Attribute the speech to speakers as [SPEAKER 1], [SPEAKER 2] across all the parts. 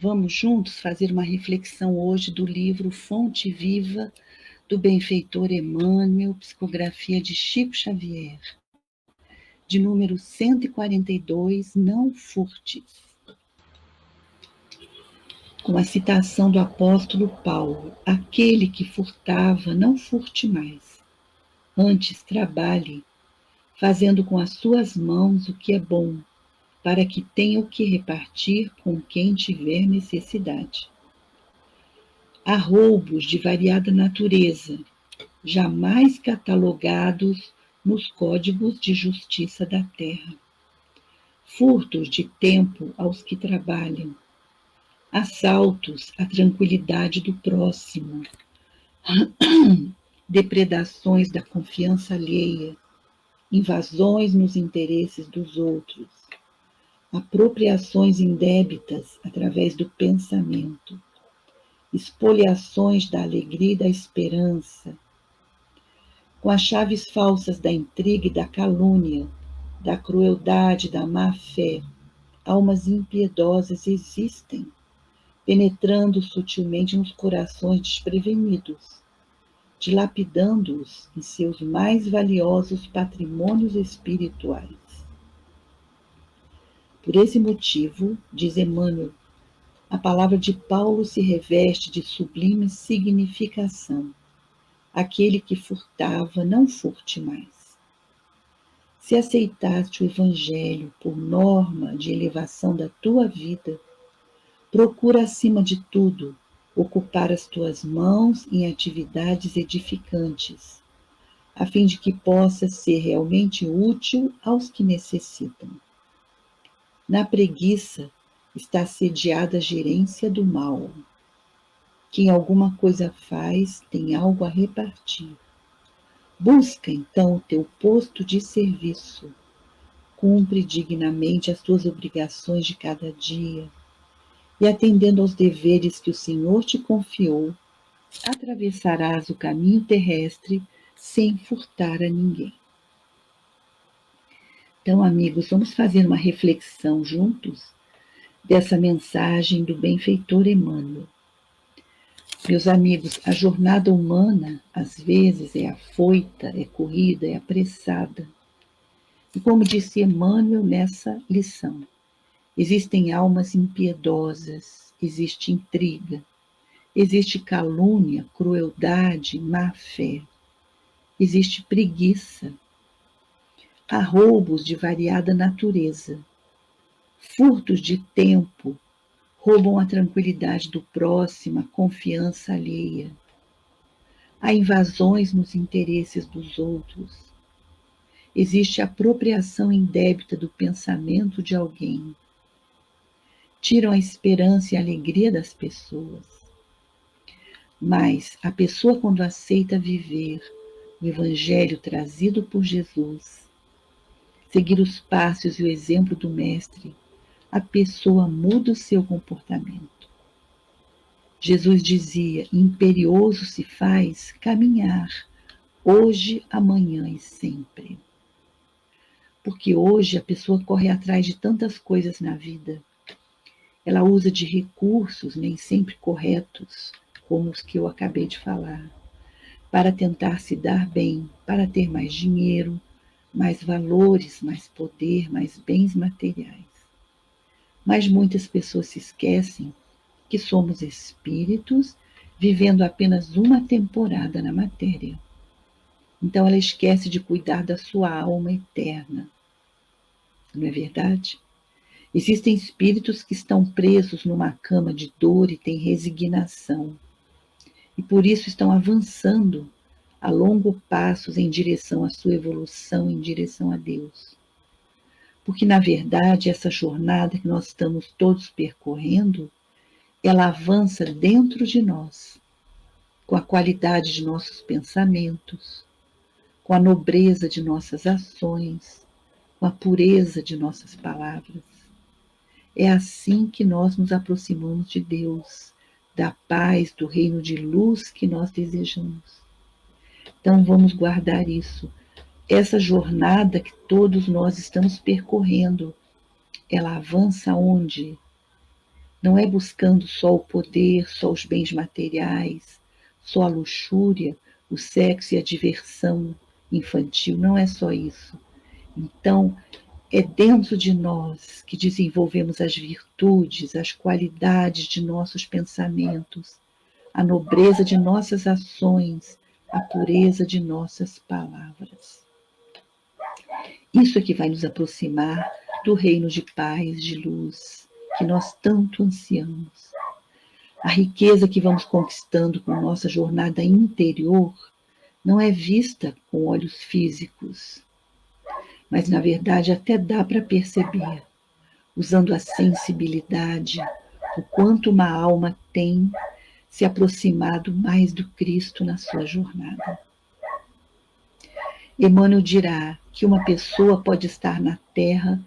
[SPEAKER 1] Vamos juntos fazer uma reflexão hoje do livro Fonte Viva, do benfeitor Emmanuel, psicografia de Chico Xavier, de número 142, Não Furtes. Com a citação do apóstolo Paulo: aquele que furtava, não furte mais. Antes trabalhe, fazendo com as suas mãos o que é bom, para que tenha o que repartir com quem tiver necessidade. Há roubos de variada natureza, jamais catalogados nos códigos de justiça da terra. Furtos de tempo aos que trabalham, assaltos à tranquilidade do próximo, depredações da confiança alheia, invasões nos interesses dos outros, apropriações indébitas através do pensamento, espoliações da alegria e da esperança, com as chaves falsas da intriga e da calúnia, da crueldade e da má-fé, almas impiedosas existem, penetrando sutilmente nos corações desprevenidos, dilapidando-os em seus mais valiosos patrimônios espirituais. Por esse motivo, diz Emmanuel, a palavra de Paulo se reveste de sublime significação. Aquele que furtava, não furte mais. Se aceitaste o Evangelho por norma de elevação da tua vida, procura, acima de tudo, ocupar as tuas mãos em atividades edificantes, a fim de que possas ser realmente útil aos que necessitam. Na preguiça está sediada a gerência do mal. Quem alguma coisa faz tem algo a repartir. Busca, então, o teu posto de serviço. Cumpre dignamente as tuas obrigações de cada dia e, atendendo aos deveres que o Senhor te confiou, atravessarás o caminho terrestre sem furtar a ninguém. Então, amigos, vamos fazer uma reflexão juntos dessa mensagem do benfeitor Emmanuel. Meus amigos, a jornada humana, às vezes, é afoita, é corrida, é apressada. E como disse Emmanuel nessa lição, existem almas impiedosas, existe intriga, existe calúnia, crueldade, má-fé, existe preguiça. Há roubos de variada natureza, furtos de tempo, roubam a tranquilidade do próximo, a confiança alheia. Há invasões nos interesses dos outros. Existe apropriação indébita do pensamento de alguém. Tiram a esperança e a alegria das pessoas. Mas a pessoa, quando aceita viver o Evangelho trazido por Jesus, seguir os passos e o exemplo do Mestre, a pessoa muda o seu comportamento. Jesus dizia: imperioso se faz caminhar, hoje, amanhã e sempre. Porque hoje a pessoa corre atrás de tantas coisas na vida. Ela usa de recursos nem sempre corretos, como os que eu acabei de falar, para tentar se dar bem, para ter mais dinheiro, mais valores, mais poder, mais bens materiais. Mas muitas pessoas se esquecem que somos espíritos vivendo apenas uma temporada na matéria. Então ela esquece de cuidar da sua alma eterna. Não é verdade? Existem espíritos que estão presos numa cama de dor e têm resignação. E por isso estão avançando a longos passos em direção à sua evolução, em direção a Deus. Porque, na verdade, essa jornada que nós estamos todos percorrendo, ela avança dentro de nós, com a qualidade de nossos pensamentos, com a nobreza de nossas ações, com a pureza de nossas palavras. É assim que nós nos aproximamos de Deus, da paz, do reino de luz que nós desejamos. Então vamos guardar isso. Essa jornada que todos nós estamos percorrendo, ela avança onde? Não é buscando só o poder, só os bens materiais, só a luxúria, o sexo e a diversão infantil. Não é só isso. Então, é dentro de nós que desenvolvemos as virtudes, as qualidades de nossos pensamentos, a nobreza de nossas ações, a pureza de nossas palavras. Isso é que vai nos aproximar do reino de paz, de luz, que nós tanto ansiamos. A riqueza que vamos conquistando com nossa jornada interior não é vista com olhos físicos, mas na verdade até dá para perceber, usando a sensibilidade, o quanto uma alma tem se aproximado mais do Cristo na sua jornada. Emmanuel dirá que uma pessoa pode estar na Terra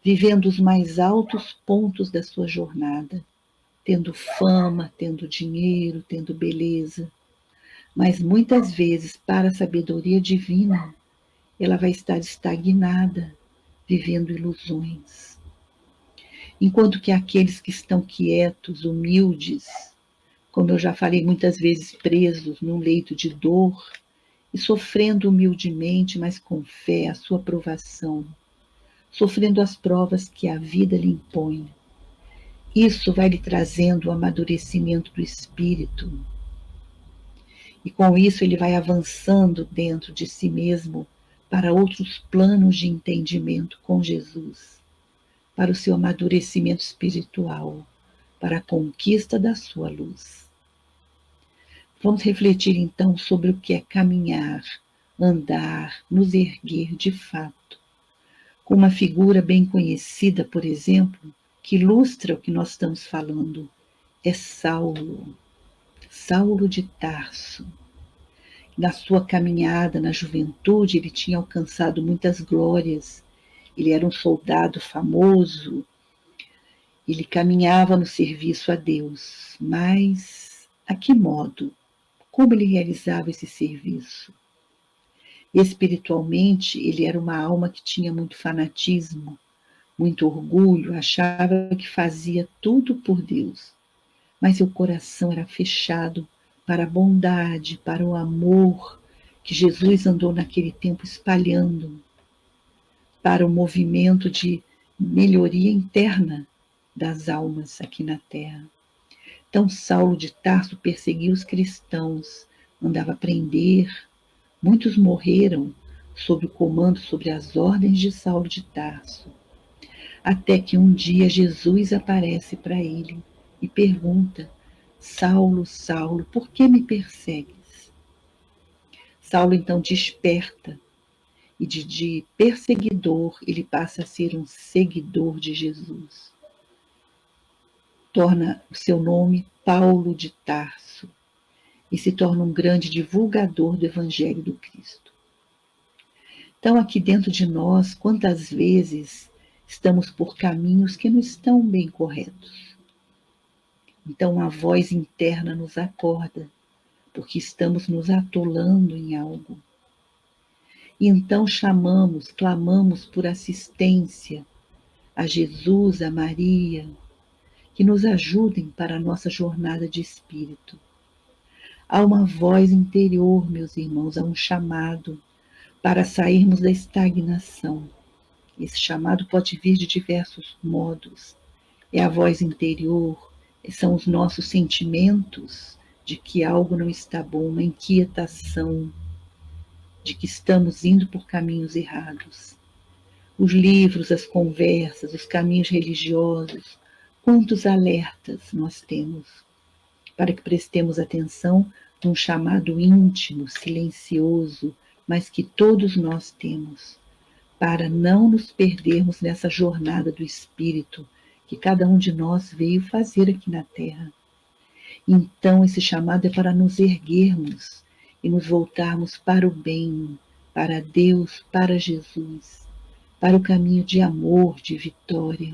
[SPEAKER 1] vivendo os mais altos pontos da sua jornada, tendo fama, tendo dinheiro, tendo beleza, mas muitas vezes, para a sabedoria divina, ela vai estar estagnada, vivendo ilusões. Enquanto que aqueles que estão quietos, humildes, como eu já falei muitas vezes, presos num leito de dor e sofrendo humildemente, mas com fé, a sua provação, sofrendo as provas que a vida lhe impõe. Isso vai lhe trazendo o amadurecimento do espírito. E com isso ele vai avançando dentro de si mesmo para outros planos de entendimento com Jesus, para o seu amadurecimento espiritual, para a conquista da sua luz. Vamos refletir então sobre o que é caminhar, andar, nos erguer de fato. Com uma figura bem conhecida, por exemplo, que ilustra o que nós estamos falando, é Saulo, Saulo de Tarso. Na sua caminhada na juventude, ele tinha alcançado muitas glórias. Ele era um soldado famoso, ele caminhava no serviço a Deus, mas a que modo? Como ele realizava esse serviço? Espiritualmente, ele era uma alma que tinha muito fanatismo, muito orgulho, achava que fazia tudo por Deus, mas seu coração era fechado para a bondade, para o amor que Jesus andou naquele tempo espalhando, para o movimento de melhoria interna das almas aqui na Terra. Então Saulo de Tarso perseguia os cristãos, mandava prender, muitos morreram sob o comando, sob as ordens de Saulo de Tarso, até que um dia Jesus aparece para ele e pergunta: Saulo, Saulo, por que me persegues? Saulo então desperta e de perseguidor ele passa a ser um seguidor de Jesus. Torna o seu nome Paulo de Tarso e se torna um grande divulgador do Evangelho do Cristo. Então, aqui dentro de nós, quantas vezes estamos por caminhos que não estão bem corretos? Então, a voz interna nos acorda, porque estamos nos atolando em algo. E então chamamos, clamamos por assistência a Jesus, a Maria, que nos ajudem para a nossa jornada de espírito. Há uma voz interior, meus irmãos, há um chamado para sairmos da estagnação. Esse chamado pode vir de diversos modos. É a voz interior, são os nossos sentimentos de que algo não está bom, uma inquietação, de que estamos indo por caminhos errados. Os livros, as conversas, os caminhos religiosos, quantos alertas nós temos para que prestemos atenção num chamado íntimo, silencioso, mas que todos nós temos, para não nos perdermos nessa jornada do Espírito que cada um de nós veio fazer aqui na Terra. Então, esse chamado é para nos erguermos e nos voltarmos para o bem, para Deus, para Jesus, para o caminho de amor, de vitória.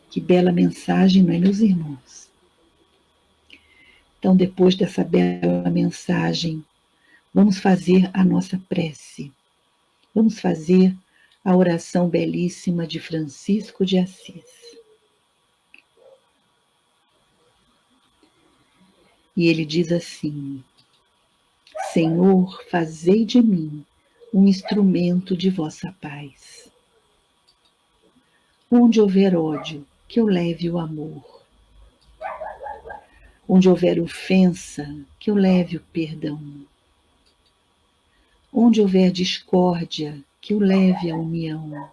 [SPEAKER 1] Que bela mensagem, não é, meus irmãos? Então, depois dessa bela mensagem, vamos fazer a nossa prece. Vamos fazer a oração belíssima de Francisco de Assis. E ele diz assim: Senhor, fazei de mim um instrumento de vossa paz. Onde houver ódio, que eu leve o amor. Onde houver ofensa, que eu leve o perdão. Onde houver discórdia, que eu leve a união.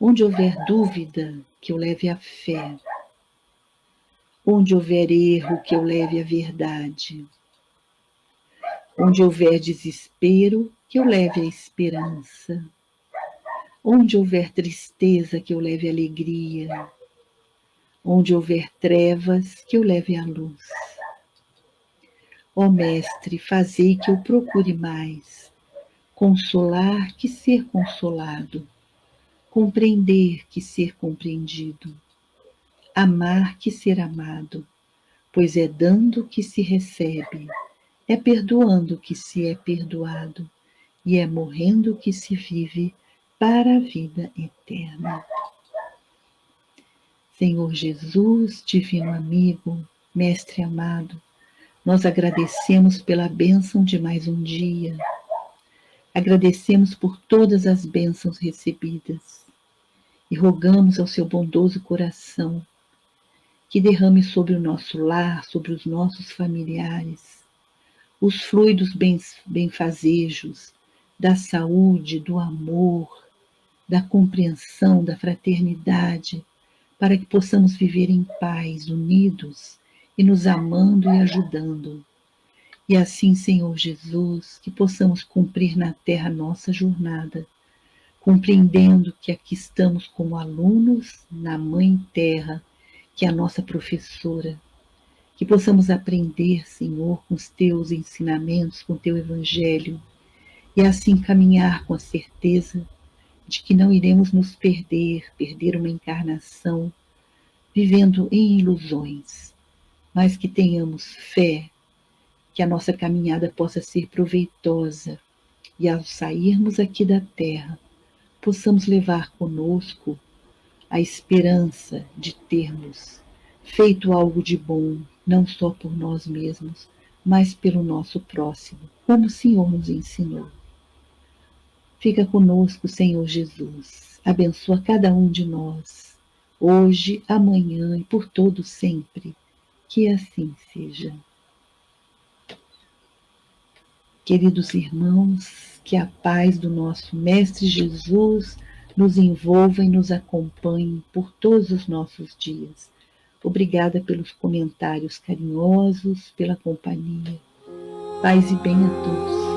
[SPEAKER 1] Onde houver dúvida, que eu leve a fé. Onde houver erro, que eu leve a verdade. Onde houver desespero, que eu leve a esperança. Onde houver tristeza, que eu leve a alegria. Onde houver trevas, que eu leve a luz. Ó Mestre, fazei que eu procure mais consolar que ser consolado, compreender que ser compreendido, amar que ser amado, pois é dando que se recebe, é perdoando que se é perdoado, e é morrendo que se vive para a vida eterna. Senhor Jesus, divino amigo, Mestre amado, nós agradecemos pela bênção de mais um dia. Agradecemos por todas as bênçãos recebidas e rogamos ao seu bondoso coração que derrame sobre o nosso lar, sobre os nossos familiares, os fluidos benfazejos da saúde, do amor, da compreensão, da fraternidade, para que possamos viver em paz, unidos e nos amando e ajudando. E assim, Senhor Jesus, que possamos cumprir na terra nossa jornada, compreendendo que aqui estamos como alunos na Mãe Terra, que é a nossa professora, que possamos aprender, Senhor, com os teus ensinamentos, com o teu evangelho, e assim caminhar com a certeza de que não iremos nos perder uma encarnação, vivendo em ilusões, mas que tenhamos fé, que a nossa caminhada possa ser proveitosa e ao sairmos aqui da terra, possamos levar conosco a esperança de termos feito algo de bom, não só por nós mesmos, mas pelo nosso próximo, como o Senhor nos ensinou. Fica conosco, Senhor Jesus. Abençoa cada um de nós, hoje, amanhã e por todo sempre. Que assim seja. Queridos irmãos, que a paz do nosso Mestre Jesus nos envolva e nos acompanhe por todos os nossos dias. Obrigada pelos comentários carinhosos, pela companhia. Paz e bem a todos.